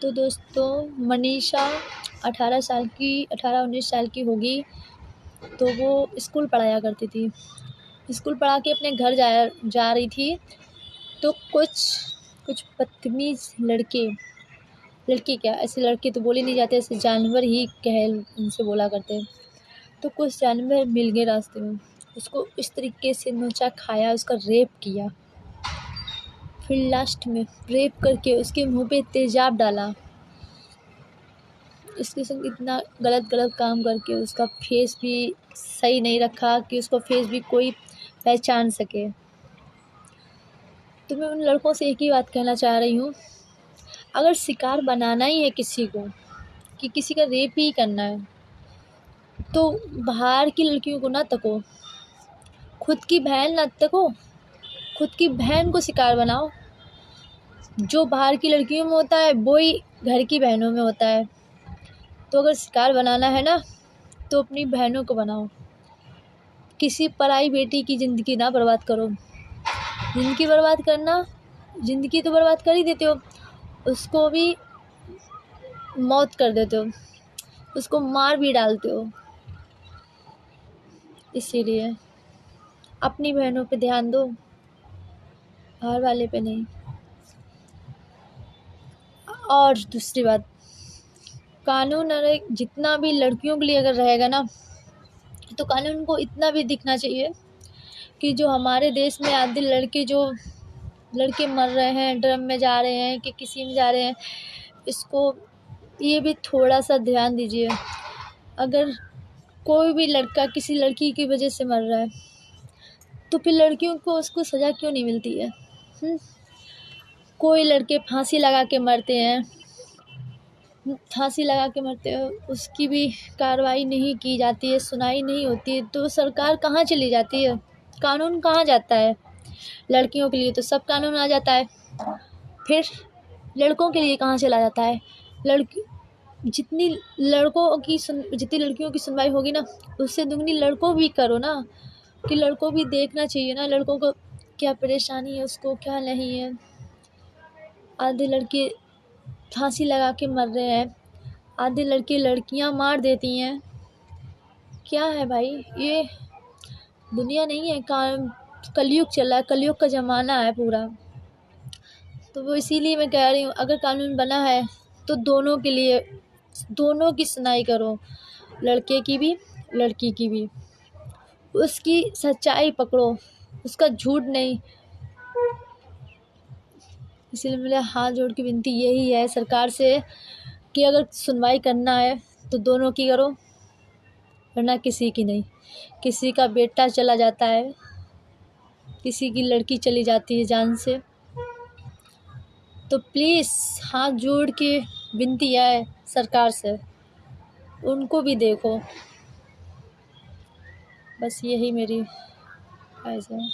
तो दोस्तों मनीषा 18-19 साल की होगी। तो वो स्कूल पढ़ाया करती थी। स्कूल पढ़ा के अपने घर जा रही थी। तो कुछ बदतमीज़ लड़के क्या, ऐसे लड़के तो बोले नहीं जाते, ऐसे जानवर ही उनसे बोला करते। तो कुछ जानवर मिल गए रास्ते में, उसको इस तरीके से नोचा खाया, उसका रेप किया। फिर लास्ट में रेप करके उसके मुंह पे तेजाब डाला। इसके संग इतना गलत काम करके उसका फेस भी सही नहीं रखा कि उसका फेस भी कोई पहचान सके। तो मैं उन लड़कों से एक ही बात कहना चाह रही हूँ, अगर शिकार बनाना ही है किसी को, कि किसी का रेप ही करना है, तो बाहर की लड़कियों को ना तको, खुद की बहन ना तको, खुद की बहन को शिकार बनाओ। जो बाहर की लड़कियों में होता है वो ही घर की बहनों में होता है। तो अगर शिकार बनाना है ना, तो अपनी बहनों को बनाओ। किसी पराई बेटी की ज़िंदगी ना बर्बाद करो। ज़िंदगी बर्बाद करना, ज़िंदगी तो बर्बाद कर ही देते हो, उसको भी मौत कर देते हो, उसको मार भी डालते हो। इसीलिए अपनी बहनों पे ध्यान दो, बाहर वाले पे नहीं। और दूसरी बात, कानून अगर जितना भी लड़कियों के लिए अगर रहेगा ना, तो कानून को इतना भी दिखना चाहिए कि जो हमारे देश में आधे लड़के मर रहे हैं, ड्रम में जा रहे हैं कि किसी में जा रहे हैं, इसको ये भी थोड़ा सा ध्यान दीजिए। अगर कोई भी लड़का किसी लड़की की वजह से मर रहा है, तो फिर लड़कियों को उसको सज़ा क्यों नहीं मिलती है? कोई लड़के फांसी लगा के मरते हैं, उसकी भी कार्रवाई नहीं की जाती है, सुनाई नहीं होती है, तो सरकार कहाँ चली जाती है? कानून कहाँ जाता है? लड़कियों के लिए तो सब कानून आ जाता है, फिर लड़कों के लिए कहाँ चला जाता है? जितनी लड़कियों की सुनवाई होगी ना, उससे दुगनी लड़कों भी करो ना, कि लड़कों भी देखना चाहिए ना लड़कों को क्या परेशानी है, उसको क्या नहीं है। आधे लड़के फांसी लगा के मर रहे हैं, आधे लड़के लड़कियां मार देती हैं। क्या है भाई, ये दुनिया नहीं है, कलयुग चला है, कलयुग का ज़माना है पूरा। तो वो इसीलिए मैं कह रही हूँ, अगर कानून बना है तो दोनों के लिए, दोनों की सुनाई करो, लड़के की भी लड़की की भी, उसकी सच्चाई पकड़ो, उसका झूठ नहीं। इसीलिए मेरा हाथ जोड़ के विनती यही है सरकार से कि अगर सुनवाई करना है तो दोनों की करो, वरना किसी की नहीं। किसी का बेटा चला जाता है, किसी की लड़की चली जाती है जान से, तो प्लीज़ हाथ जोड़ के विनती है सरकार से, उनको भी देखो। बस यही मेरी ख्वाहिश है।